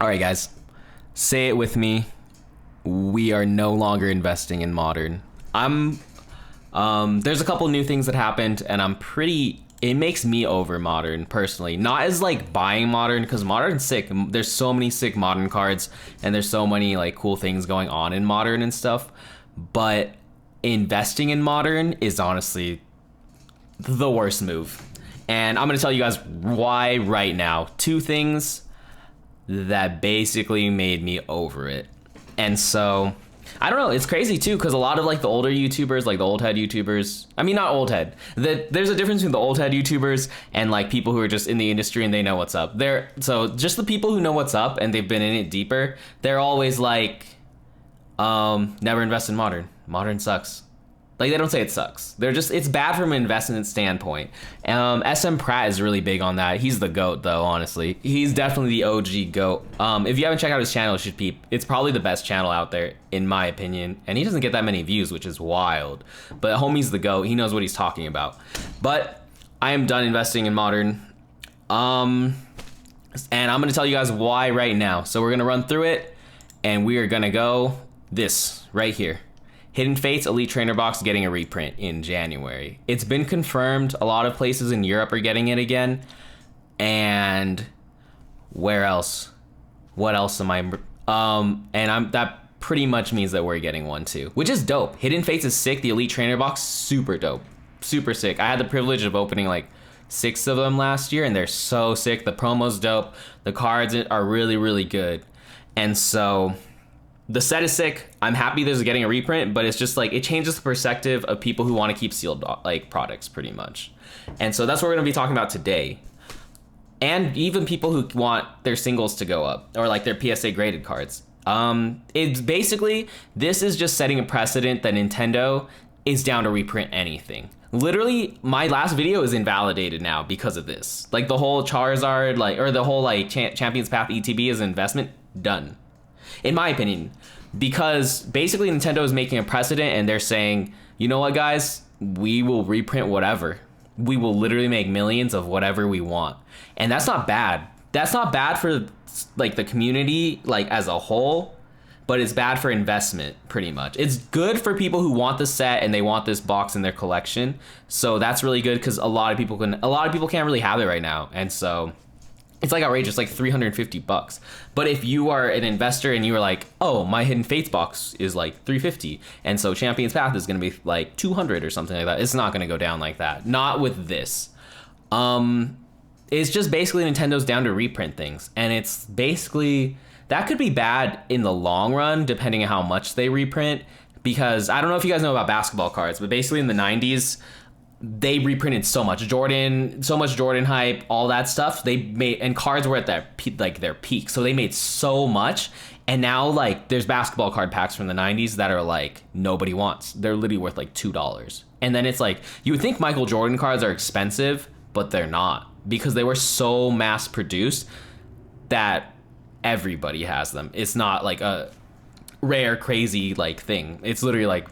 All right, guys, say it with me. We are no longer investing in modern. There's a couple new things that happened, and it makes me over modern personally. Not as like buying modern, because modern's sick. There's so many sick modern cards, and there's so many like cool things going on in modern and stuff. But investing in modern is honestly the worst move. And I'm gonna tell you guys why right now. Two things that basically made me over it. And so I don't know, it's crazy too, because a lot of like the older YouTubers, like the old head YouTubers, I mean not old head, there's a difference between the old head YouTubers and like people who are just in the industry and they know what's up. So just the people who know what's up and they've been in it deeper, they're always like, never invest in modern. Modern sucks. Like, they don't say it sucks. It's bad from an investment standpoint. SM Pratt is really big on that. He's the GOAT, though, honestly. He's definitely the OG GOAT. If you haven't checked out his channel, you should peep. It's probably the best channel out there, in my opinion. And he doesn't get that many views, which is wild. But homie's the GOAT. He knows what he's talking about. But I am done investing in modern. And I'm going to tell you guys why right now. So we're going to run through it. And we are going to go this right here. Hidden Fates Elite Trainer Box getting a reprint in January. It's been confirmed. A lot of places in Europe are getting it again. And where else? What else am I? That pretty much means that we're getting one too, which is dope. Hidden Fates is sick. The Elite Trainer Box, super dope. Super sick. I had the privilege of opening like 6 of them last year, and they're so sick. The promo's dope. The cards are really, really good. And so the set is sick. I'm happy there's getting a reprint, but it's just like it changes the perspective of people who want to keep sealed like products pretty much. And so that's what we're going to be talking about today. And even people who want their singles to go up or like their PSA graded cards. It's basically, this is just setting a precedent that Nintendo is down to reprint anything. Literally, my last video is invalidated now because of this. Like the whole Charizard, or the whole like Champions Path ETB is an investment, done. In my opinion, because basically Nintendo is making a precedent and they're saying, you know what, guys, we will reprint whatever. We will literally make millions of whatever we want. And that's not bad. That's not bad for like the community, like as a whole, but it's bad for investment pretty much. It's good for people who want the set and they want this box in their collection. So that's really good because a lot of people can't really have it right now. And so it's like outrageous, like $350. But if you are an investor and you are like, oh, my Hidden Fates box is like $350, and so Champion's Path is going to be like $200 or something like that, it's not going to go down like that. Not with this. It's just basically Nintendo's down to reprint things, and it's basically that could be bad in the long run depending on how much they reprint. Because I don't know if you guys know about basketball cards, but basically in the 90s. They reprinted so much Jordan hype, all that stuff. They made, and cards were at their peak, so they made so much. And now like there's basketball card packs from the 90s that are like nobody wants. They're literally worth like $2. And then it's like you would think Michael Jordan cards are expensive, but they're not, because they were so mass produced that everybody has them. It's not like a rare crazy like thing. It's literally like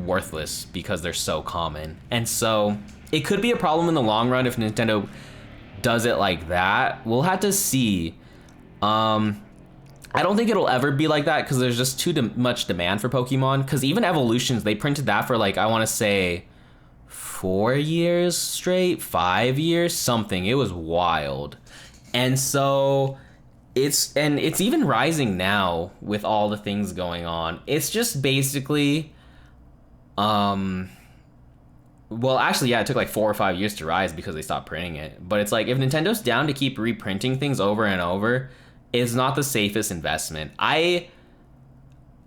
worthless because they're so common. And so it could be a problem in the long run if Nintendo does it like that. We'll have to see. I don't think it'll ever be like that because there's just too much demand for Pokemon. Because even Evolutions, they printed that for like, I want to say 4 years straight, 5 years, something. It was wild. And so it's even rising now with all the things going on. It's just basically well, actually, yeah, it took like 4 or 5 years to rise because they stopped printing it. But it's like, if Nintendo's down to keep reprinting things over and over, it's not the safest investment. I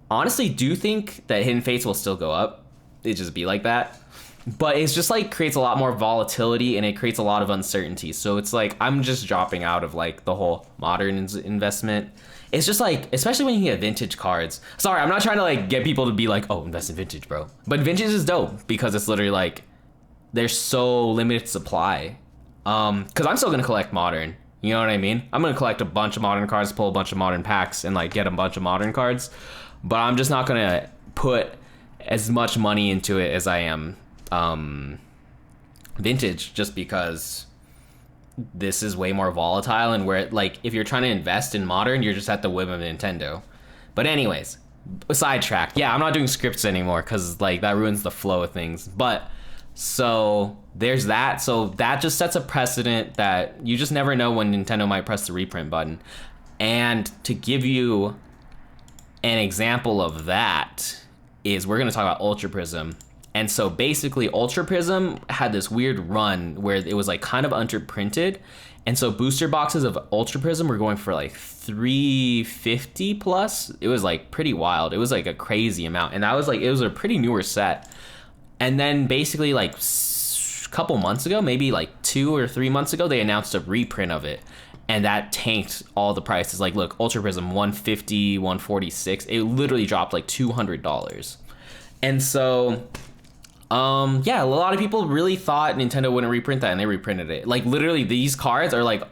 honestly do think that Hidden Fates will still go up. It just be like that. But it's just like creates a lot more volatility and it creates a lot of uncertainty. So it's like, I'm just dropping out of like the whole modern investment. It's just like, especially when you get vintage cards. Sorry, I'm not trying to like get people to be like, oh, invest in vintage, bro. But vintage is dope because it's literally like, there's so limited supply. Because I'm still going to collect modern. You know what I mean? I'm going to collect a bunch of modern cards, pull a bunch of modern packs, and like get a bunch of modern cards. But I'm just not going to put as much money into it as I am vintage, just because this is way more volatile, and where like if you're trying to invest in modern, you're just at the whim of Nintendo. But anyways, sidetrack. Yeah, I'm not doing scripts anymore because like that ruins the flow of things. But so there's that. So that just sets a precedent that you just never know when Nintendo might press the reprint button. And to give you an example of that is we're going to talk about Ultra Prism. And so basically Ultra Prism had this weird run where it was like kind of underprinted. And so booster boxes of Ultra Prism were going for like 350 plus. It was like pretty wild. It was like a crazy amount. And that was like, it was a pretty newer set. And then basically like a couple months ago, maybe like 2 or 3 months ago, they announced a reprint of it. And that tanked all the prices. Like, look, Ultra Prism 150, 146. It literally dropped like $200. And so, yeah, a lot of people really thought Nintendo wouldn't reprint that, and they reprinted it. Like, literally, these cards are like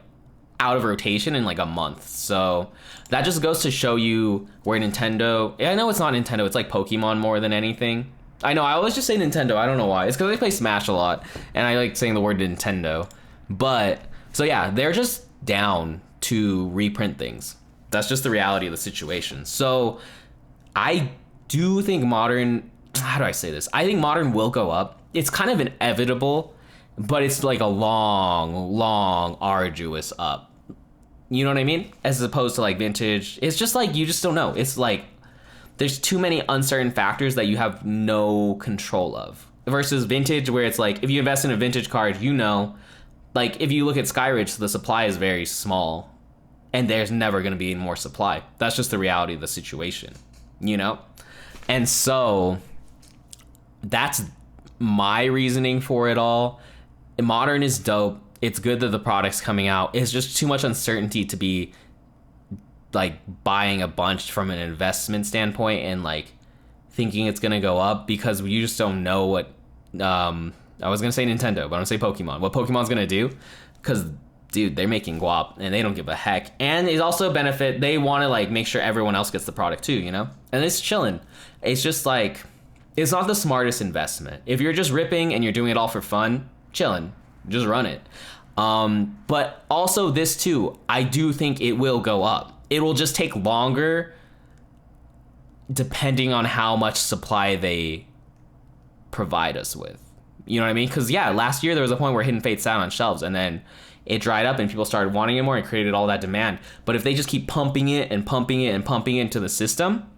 out of rotation in like a month. So that just goes to show you where Nintendo. I know it's not Nintendo. It's like Pokemon more than anything. I know. I always just say Nintendo. I don't know why. It's because I play Smash a lot, and I like saying the word Nintendo. But so yeah, they're just down to reprint things. That's just the reality of the situation. So I do think modern, how do I say this? I think modern will go up. It's kind of inevitable, but it's like a long, arduous up. You know what I mean? As opposed to like vintage. It's just like, you just don't know. It's like, there's too many uncertain factors that you have no control of. Versus vintage, where it's like, if you invest in a vintage card, you know, like if you look at Skyridge, the supply is very small, and there's never going to be more supply. That's just the reality of the situation, you know? And so that's my reasoning for it all. Modern is dope. It's good that the product's coming out. It's just too much uncertainty to be like buying a bunch from an investment standpoint and like thinking it's going to go up, because you just don't know what, I was going to say Nintendo, but I'm going to say Pokemon. What Pokemon's going to do? Because, dude, they're making guap, and they don't give a heck. And it's also a benefit. They want to, like, make sure everyone else gets the product, too, you know? And it's chilling. It's just, like, it's not the smartest investment. If you're just ripping and you're doing it all for fun, chilling. Just run it. But also this, too, I do think it will go up. It will just take longer depending on how much supply they provide us with. You know what I mean? Because, yeah, last year there was a point where Hidden Fate sat on shelves, and then it dried up and people started wanting it more and created all that demand. But if they just keep pumping it and pumping it and pumping it into the system,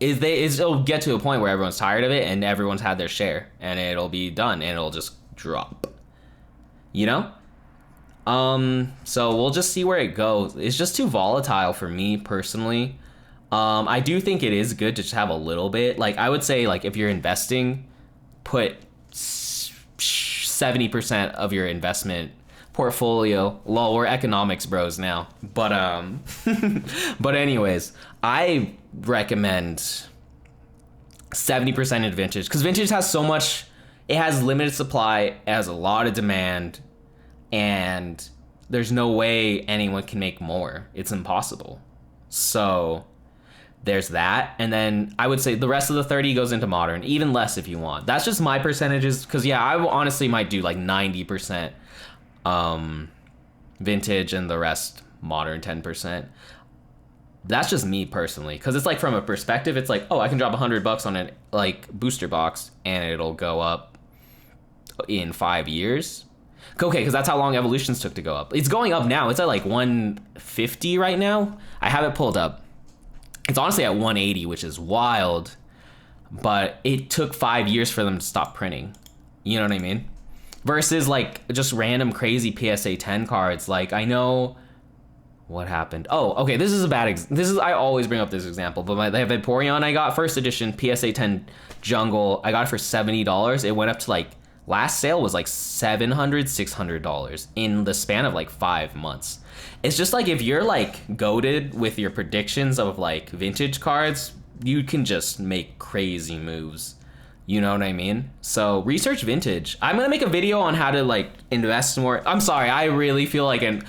it'll get to a point where everyone's tired of it and everyone's had their share, and it'll be done and it'll just drop. You know? So we'll just see where it goes. It's just too volatile for me personally. I do think it is good to just have a little bit. Like, I would say, like, if you're investing, put 70% of your investment portfolio. Lol, we're economics bros now. But but anyways, I recommend 70% in vintage, because vintage has so much. It has limited supply, it has a lot of demand, and there's no way anyone can make more. It's impossible. So there's that. And then I would say the rest of the 30 goes into modern, even less if you want. That's just my percentages, because yeah, I honestly might do like 90% vintage and the rest modern 10%. That's just me personally, because it's like, from a perspective, it's like, oh, I can drop $100 on a like booster box and it'll go up in 5 years. Okay, because that's how long Evolutions took to go up. It's going up now. It's at like 150 right now. I have it pulled up. It's honestly at 180, which is wild, but it took 5 years for them to stop printing. You know what I mean? Versus like just random crazy PSA 10 cards. Like, I know what happened. Oh, okay, this is a bad I always bring up this example, but the Vaporeon I got first edition PSA 10 Jungle, I got it for $70. It went up to like, last sale was like $700, $600 in the span of like 5 months. It's just like, if you're like goated with your predictions of like vintage cards, you can just make crazy moves. You know what I mean? So research vintage. I'm gonna make a video on how to like invest more. I'm sorry, I really feel like an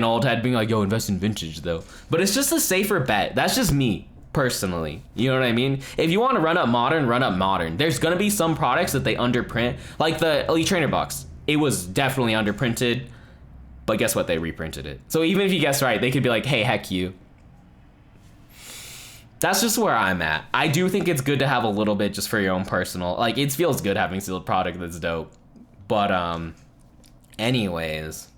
old head being like, yo, invest in vintage though. But it's just a safer bet. That's just me personally. You know what I mean? If you want to run up modern, run up modern. There's gonna be some products that they underprint, like the Elite Trainer box. It was definitely underprinted. But guess what? They reprinted it. So even if you guess right, they could be like, hey, heck you. That's just where I'm at. I do think it's good to have a little bit just for your own personal, like, it feels good having sealed product that's dope. But anyways,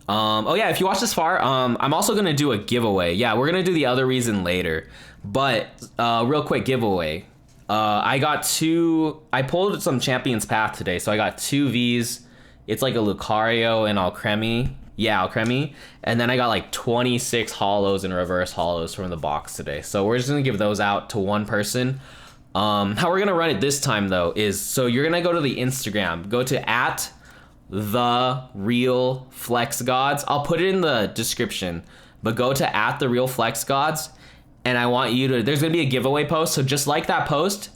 oh yeah, if you watch this far, I'm also gonna do a giveaway. Yeah, we're gonna do the other reason later, but real quick giveaway. I pulled some Champions Path today, so I got 2 Vs. It's like a Lucario and Alcremie. Yeah, Alcremie. And then I got like 26 holos and reverse holos from the box today. So we're just gonna give those out to one person. How we're gonna run it this time though is, so you're gonna go to the Instagram, go to @TheRealFlexGods. I'll put it in the description, but go to @TheRealFlexGods, and I want you to, there's gonna be a giveaway post, so just like that post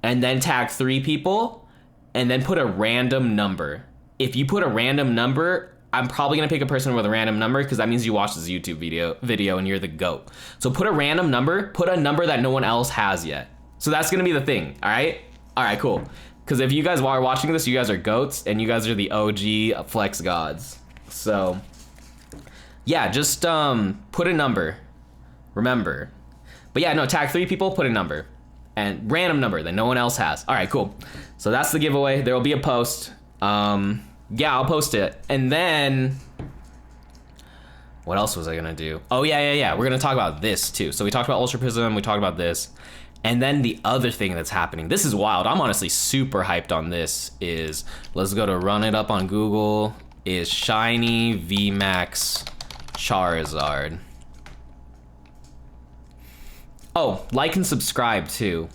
and then tag 3 people and then put a random number. If you put a random number, I'm probably gonna pick a person with a random number because that means you watched this YouTube video and you're the GOAT. So put a random number, put a number that no one else has yet. So that's gonna be the thing, all right? All right, cool. Because if you guys are watching this, you guys are GOATs and you guys are the OG Flex Gods. So yeah, just put a number, remember. But yeah, no, tag 3 people, put a number. And random number that no one else has. All right, cool. So that's the giveaway. There will be a post. Yeah, I'll post it. And then what else was I gonna do? Oh yeah. We're gonna talk about this too. So we talked about Ultra Prism, we talked about this. And then the other thing that's happening, this is wild. I'm honestly super hyped on this, is, let's go to run it up on Google, is shiny VMAX Charizard. Oh, like and subscribe too.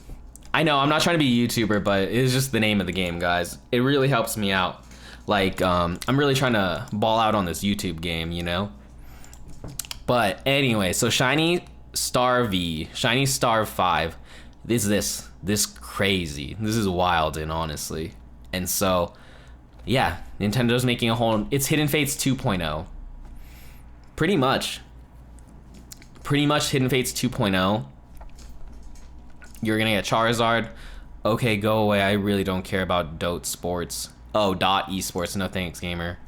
I know, I'm not trying to be a YouTuber, but it's just the name of the game, guys. It really helps me out. Like, I'm really trying to ball out on this YouTube game, you know? But anyway, so Shiny Star V, Shiny Star 5, this crazy. This is wild, and honestly. And so, yeah, Nintendo's making a whole, it's Hidden Fates 2.0. Pretty much Hidden Fates 2.0. You're gonna get Charizard. Okay, go away. I really don't care about Dot Sports. Oh, Dot Esports. No thanks, gamer.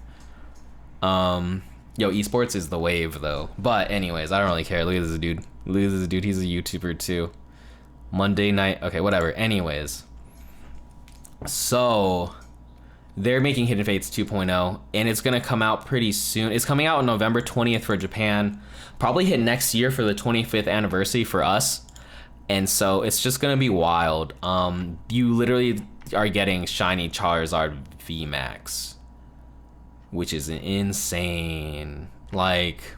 Yo, esports is the wave though. But anyways, I don't really care. Look at this dude. Look at this dude. He's a YouTuber too. Monday night. Okay, whatever. Anyways, so they're making Hidden Fates 2.0, and it's gonna come out pretty soon. It's coming out on November 20th for Japan. Probably hit next year for the 25th anniversary for us. And so it's just gonna be wild. You literally are getting shiny Charizard VMAX, which is insane. Like,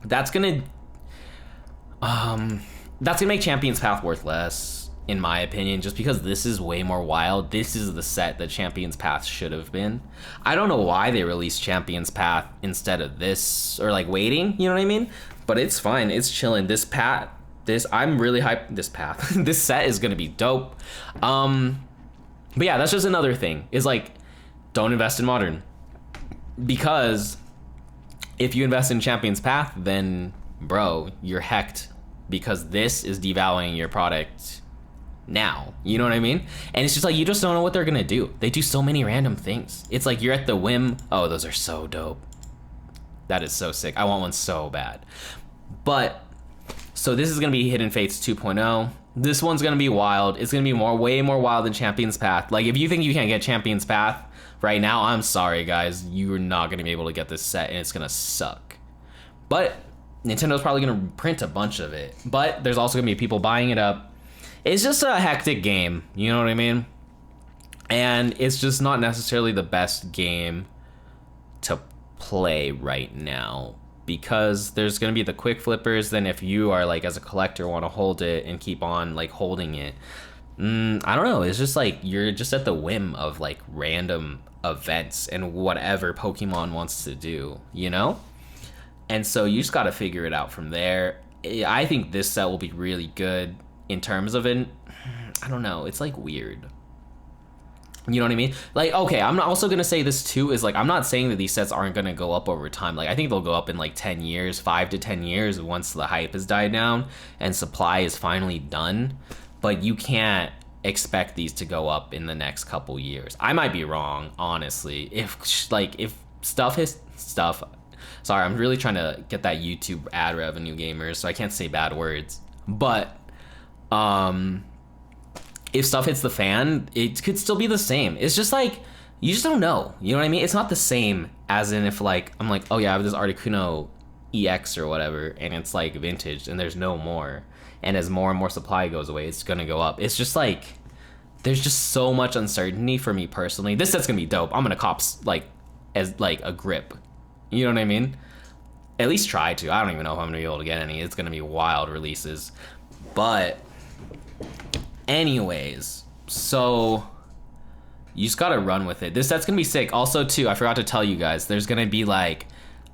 that's gonna make Champions Path worth less, in my opinion, just because this is way more wild. This is the set that Champions Path should have been. I don't know why they released Champions Path instead of this, or like waiting, you know what I mean? But it's fine, it's chilling. I'm really hyped. This set is gonna be dope. But yeah, that's just another thing, is like, don't invest in Modern, because if you invest in Champions Path, then bro, you're hecked, because this is devaluing your product now, you know what I mean? And it's just like, you just don't know what they're gonna do. They do so many random things. It's like you're at the whim. Oh, those are so dope. That is so sick. I want one so bad. But so this is gonna be Hidden Fates 2.0. This one's gonna be wild. It's gonna be way more wild than Champions Path. Like, if you think you can't get Champions Path right now, I'm sorry guys, you're not gonna be able to get this set, and it's gonna suck. But Nintendo's probably gonna print a bunch of it. But there's also gonna be people buying it up. It's just a hectic game, you know what I mean? And it's just not necessarily the best game to play right now, because there's gonna be the quick flippers. Then if you are like, as a collector, want to hold it and keep on like holding it, I don't know, it's just like you're just at the whim of like random events and whatever Pokemon wants to do, you know? And so you just got to figure it out from there. I think this set will be really good in terms of it. I don't know, it's like weird. You know what I mean? Like, okay, I'm also gonna say this too, is like, I'm not saying that these sets aren't gonna go up over time. Like, I think they'll go up in like 10 years, 5 to 10 years, once the hype has died down and supply is finally done. But you can't expect these to go up in the next couple years. I might be wrong, honestly. If stuff his stuff. Sorry, I'm really trying to get that YouTube ad revenue, gamers, so I can't say bad words. But if stuff hits the fan, it could still be the same. It's just like, you just don't know. You know what I mean? It's not the same as in if like, I'm like, oh yeah, I have this Articuno EX or whatever, and it's like vintage and there's no more. And as more and more supply goes away, it's gonna go up. It's just like, there's just so much uncertainty for me personally. This set's gonna be dope. I'm gonna cop like as like a grip. You know what I mean? At least try to. I don't even know if I'm gonna be able to get any. It's gonna be wild releases. But anyways, so you just gotta run with it. This set's gonna be sick. Also too, I forgot to tell you guys, there's gonna be like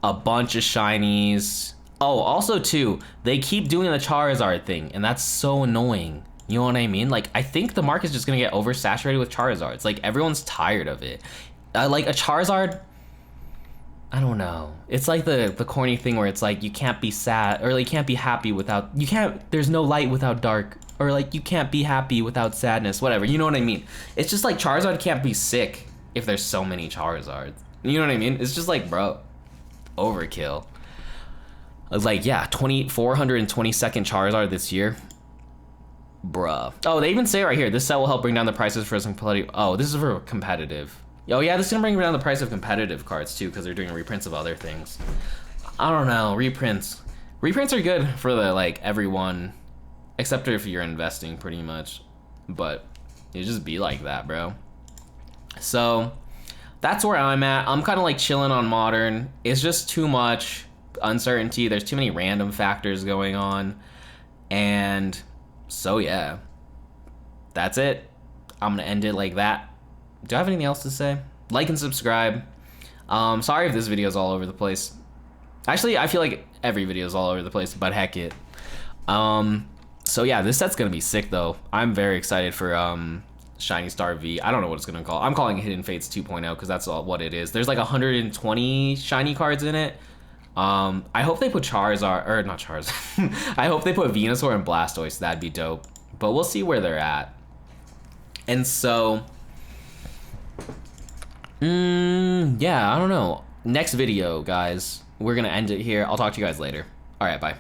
a bunch of shinies. Oh, also too, they keep doing the Charizard thing, and that's so annoying. You know what I mean? Like, I think the market's just gonna get oversaturated with Charizards. Like, everyone's tired of it. Like a Charizard, I don't know. It's like the corny thing where it's like, you can't be sad, or like, you can't be happy without, there's no light without dark, or like, you can't be happy without sadness, whatever. You know what I mean? It's just like, Charizard can't be sick if there's so many Charizards. You know what I mean? It's just like, bro, overkill. Like, yeah, 422nd Charizard this year. Bruh. Oh, they even say right here, this set will help bring down the prices for some competitive. Oh, this is for competitive. Oh yeah, this is gonna bring down the price of competitive cards too, because they're doing reprints of other things. I don't know, reprints. Reprints are good for the like everyone, except if you're investing pretty much. But it just be like that, bro. So that's where I'm at. I'm kind of like chilling on Modern. It's just too much uncertainty. There's too many random factors going on, and so yeah, that's it. I'm gonna end it like that. Do I have anything else to say? Like and subscribe. Sorry if this video is all over the place. Actually, I feel like every video is all over the place, but heck it. So yeah, this set's gonna be sick though. I'm very excited for Shiny Star V. I don't know what it's gonna call. I'm calling it Hidden Fates 2.0 because that's all what it is. There's like 120 shiny cards in it. I hope they put Charizard, or not Charizard. I hope they put Venusaur and Blastoise. That'd be dope. But we'll see where they're at. And so, yeah, I don't know. Next video, guys. We're gonna end it here. I'll talk to you guys later. All right, bye.